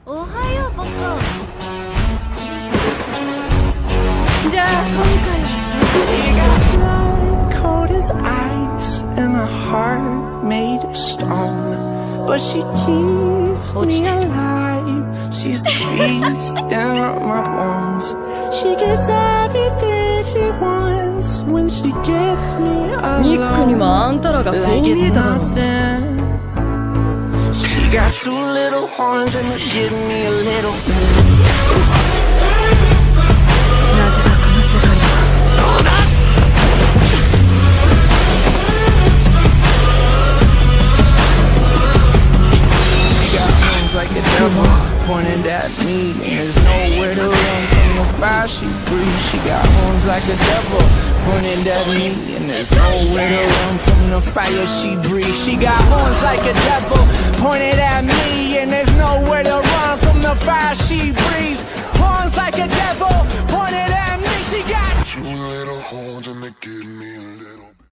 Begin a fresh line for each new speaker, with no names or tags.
おはよう僕じゃあ今回は
Cold as ice and a heart made of stone, but she keeps me alive. She's the beast in my bones. She gets everything she wants when she gets me
ニックに
alone.
もあんたらがそう
Like
見
it's
えただろう
nothing. She got two little horns and they give me a little bit.
なぜかこの世界では
Like a devil pointed at me, and there's nowhere to run from the fire she breathes. She got horns like a devil pointed at me, and there's nowhere to run from the fire she breathes. She got horns like a devil pointed at me, and there's nowhere to run from the fire she breathes. Horns like a devil pointed at me. She got two little horns and they give me a little